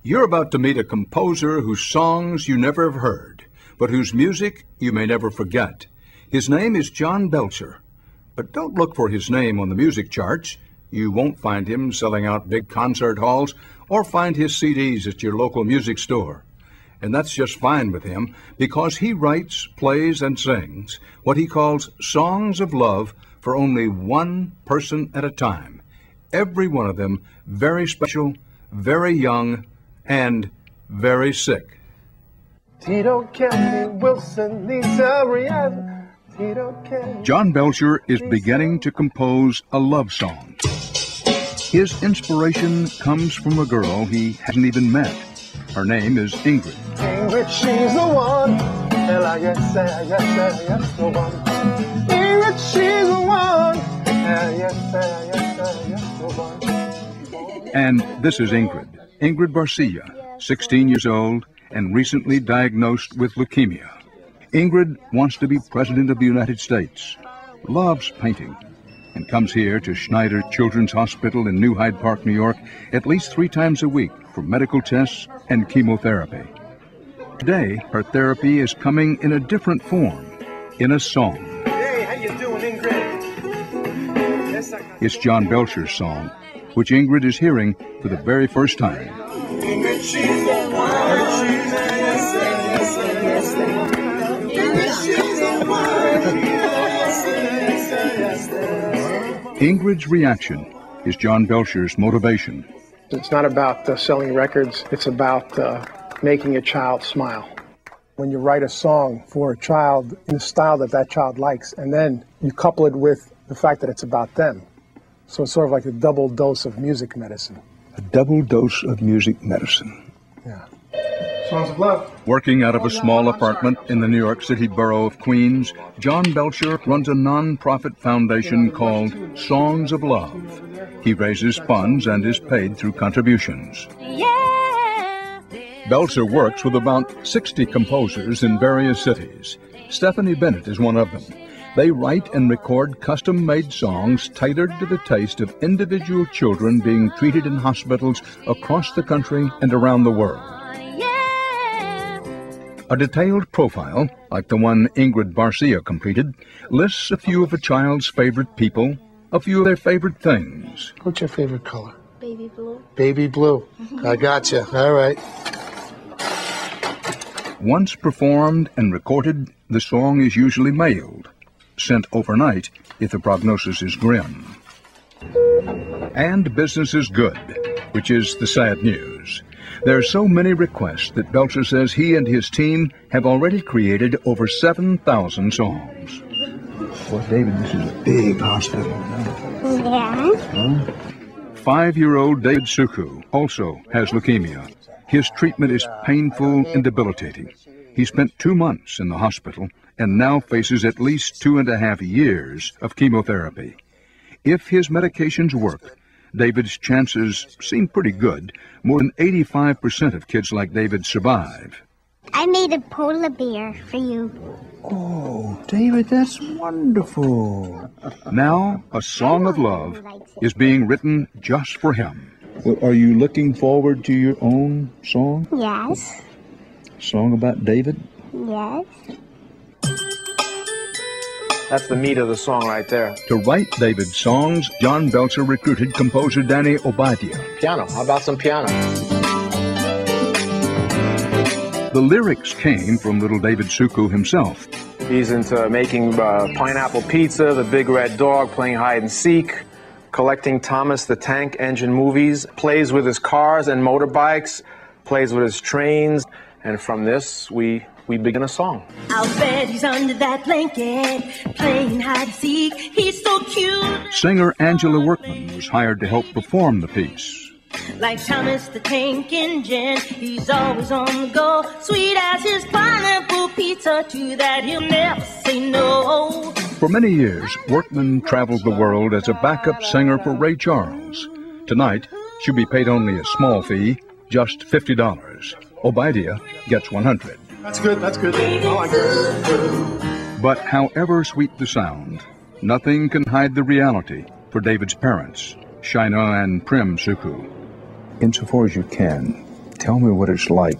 You're about to meet a composer whose songs you never have heard, but whose music you may never forget. His name is John Beltzer. But don't look for his name on the music charts. You won't find him selling out big concert halls or find his CDs at your local music store. And that's just fine with him, because he writes, plays, and sings what he calls songs of love for only one person at a time. Every one of them very special, very young, and very sick. Tito Kelly Wilson Lisa Rihanna. John Beltzer is beginning to compose a love song. His inspiration comes from a girl he hasn't even met. Her name is Ingrid. Ingrid, she's the one. And I guess the one. Ingrid, she's the one. And yes, the one. And this is Ingrid. Ingrid Barcia, 16 years old and recently diagnosed with leukemia. Ingrid wants to be President of the United States, loves painting, and comes here to Schneider Children's Hospital in New Hyde Park, New York, at least 3 times a week for medical tests and chemotherapy. Today, her therapy is coming in a different form, in a song. Hey, how you doing, Ingrid? It's John Beltzer's song, which Ingrid is hearing for the very first time. Ingrid, she's the one. Ingrid's reaction is John Beltzer's motivation. It's not about selling records, it's about making a child smile. When you write a song for a child in a style that that child likes, and then you couple it with the fact that it's about them. So it's sort of like a double dose of music medicine. A double dose of music medicine. Yeah. Songs of love. Working out of a small apartment in the New York City borough of Queens, John Beltzer runs a non-profit foundation called Songs of Love. He raises funds and is paid through contributions. Yeah. Beltzer works with about 60 composers in various cities. Steffani Bennett is one of them. They write and record custom-made songs tailored to the taste of individual children being treated in hospitals across the country and around the world. A detailed profile, like the one Ingrid Barcia completed, lists a few of a child's favorite people, a few of their favorite things. What's your favorite color? Baby blue. Baby blue. I gotcha. All right. Once performed and recorded, the song is usually mailed, sent overnight if the prognosis is grim. And business is good, which is the sad news. There are so many requests that Beltzer says he and his team have already created over 7,000 songs. Well, David, this is a big hospital. Yeah. Huh? 5-year-old David Sookhoo also has leukemia. His treatment is painful and debilitating. He spent 2 months in the hospital and now faces at least 2.5 years of chemotherapy. If his medications work, David's chances seem pretty good. More than 85% of kids like David survive. I made a polar bear for you. Oh, David, that's wonderful. Now, a song of love is being written just for him. Well, are you looking forward to your own song? Yes. Song about David? Yes. That's the meat of the song right there. To write David's songs, John Beltzer recruited composer Danny Obadia. Piano. How about some piano? The lyrics came from little David Sookhoo himself. He's into making pineapple pizza, the big red dog, playing hide and seek, collecting Thomas the Tank Engine movies, plays with his cars and motorbikes, plays with his trains, and from this we begin a song. I'll bet he's under that blanket, playing hide and seek. He's so cute. Singer Angela Workman was hired to help perform the piece. Like Thomas the Tank Engine, he's always on the go. Sweet as his pineapple pizza, to that he'll never say no. For many years, Workman traveled the world as a backup singer for Ray Charles. Tonight, she'll be paid only a small fee, just $50. Obadia gets $100. That's good, that's good. I like that. But however sweet the sound, nothing can hide the reality for David's parents, Shaina and Prim Sookhoo. Insofar as you can, Tell me what it's like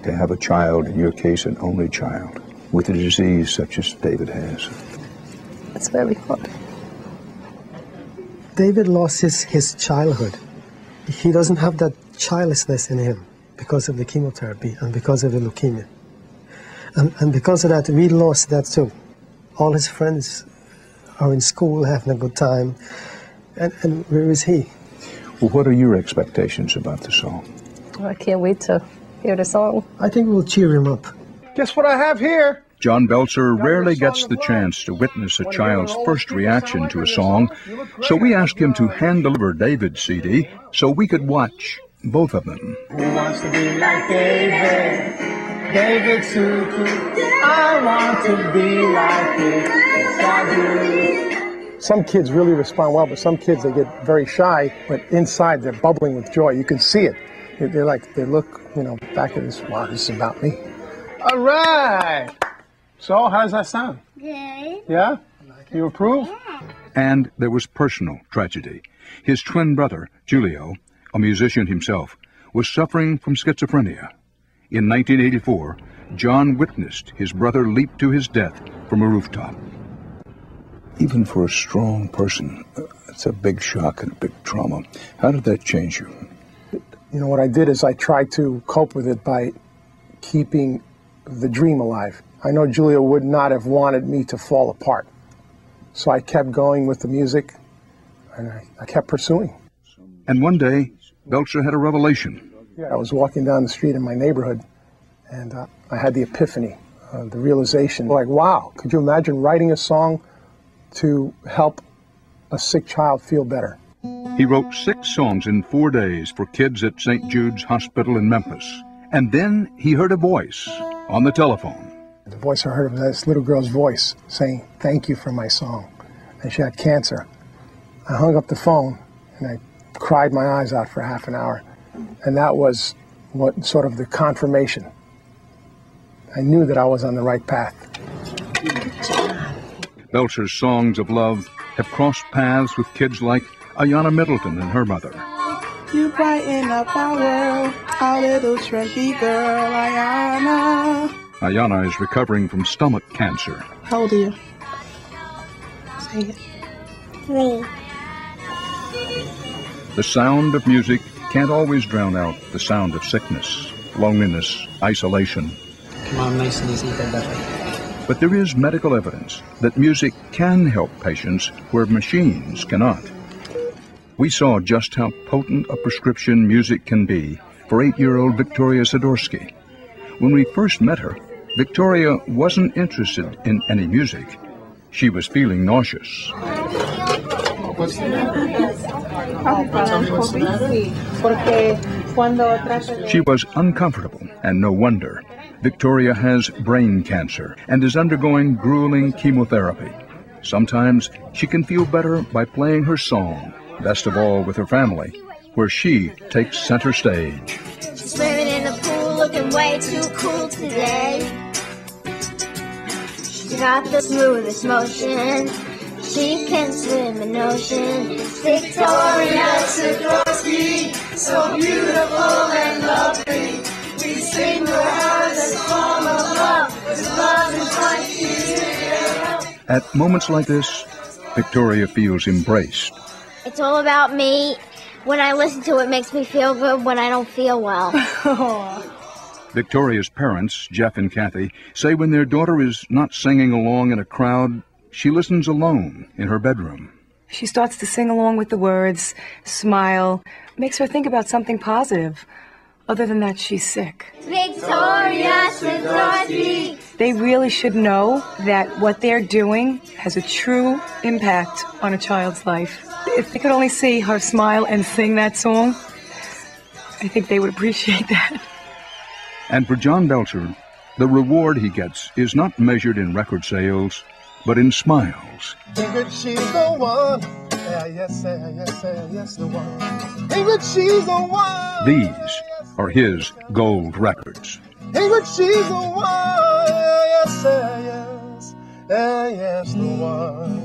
to have a child, in your case an only child, with a disease such as David has. It's very hard. David lost his childhood. He doesn't have that childlessness in him because of the chemotherapy and because of the leukemia. And because of that, we lost that too. All his friends are in school having a good time. And where is he? Well, what are your expectations about the song? I can't wait to hear the song. I think we'll cheer him up. Guess what I have here? John Beltzer rarely gets the chance to witness a child's first reaction to a song, so we asked him to hand-deliver David's CD so we could watch both of them. Who wants to be like David? David Sookhoo. I want to be like him. Yes, I do. Some kids really respond well, but some kids, they get very shy, but inside they're bubbling with joy. You can see it. They're like, they look, back at this, wow, this is about me. All right. So, how does that sound? Good. Yeah? You approve? Yeah. And there was personal tragedy. His twin brother, Julio, a musician himself, was suffering from schizophrenia. In 1984, John witnessed his brother leap to his death from a rooftop. Even for a strong person, it's a big shock and a big trauma. How did that change you? What I did is I tried to cope with it by keeping the dream alive. I know Julio would not have wanted me to fall apart. So I kept going with the music, and I kept pursuing. And one day, Beltzer had a revelation. I was walking down the street in my neighborhood, and I had the epiphany, the realization, like, wow, could you imagine writing a song to help a sick child feel better? He wrote 6 songs in 4 days for kids at St. Jude's Hospital in Memphis. And then he heard a voice on the telephone. The voice I heard was this little girl's voice saying, thank you for my song. And she had cancer. I hung up the phone and I cried my eyes out for half an hour. And that was what sort of the confirmation. I knew that I was on the right path. Beltzer's songs of love have crossed paths with kids like Ayanna Middleton and her mother. You brighten up our world, our little shrinky girl, Ayanna. Ayanna is recovering from stomach cancer. How old are you? Say it. 3. The sound of music can't always drown out the sound of sickness, loneliness, isolation. Come on, nice and easy, that. But there is medical evidence that music can help patients where machines cannot. We saw just how potent a prescription music can be for 8-year-old Victoria Sydorski. When we first met her, Victoria wasn't interested in any music. She was feeling nauseous. She was uncomfortable, and no wonder. Victoria has brain cancer and is undergoing grueling chemotherapy. Sometimes she can feel better by playing her song, best of all with her family, where she takes center stage. Swimming in the pool, looking way too cool today. She's got the smoothest motion. She can swim in ocean. Victoria Sydorski, so beautiful and lovely. We sing the words a song of love, with love is like you. At moments like this, Victoria feels embraced. It's all about me. When I listen to it, it makes me feel good when I don't feel well. Victoria's parents, Jeff and Kathy, say when their daughter is not singing along in a crowd, she listens alone in her bedroom. She starts to sing along with the words, smile, makes her think about something positive. Other than that, she's sick. Victoria Sydorski. They really should know that what they're doing has a true impact on a child's life. If they could only see her smile and sing that song, I think they would appreciate that. And for John Beltzer, the reward he gets is not measured in record sales, but in smiles. Ingrid, she's the one. Yes, the one. Ingrid, she's the one. These are his gold records. Ingrid, she's the one. Yes, the one.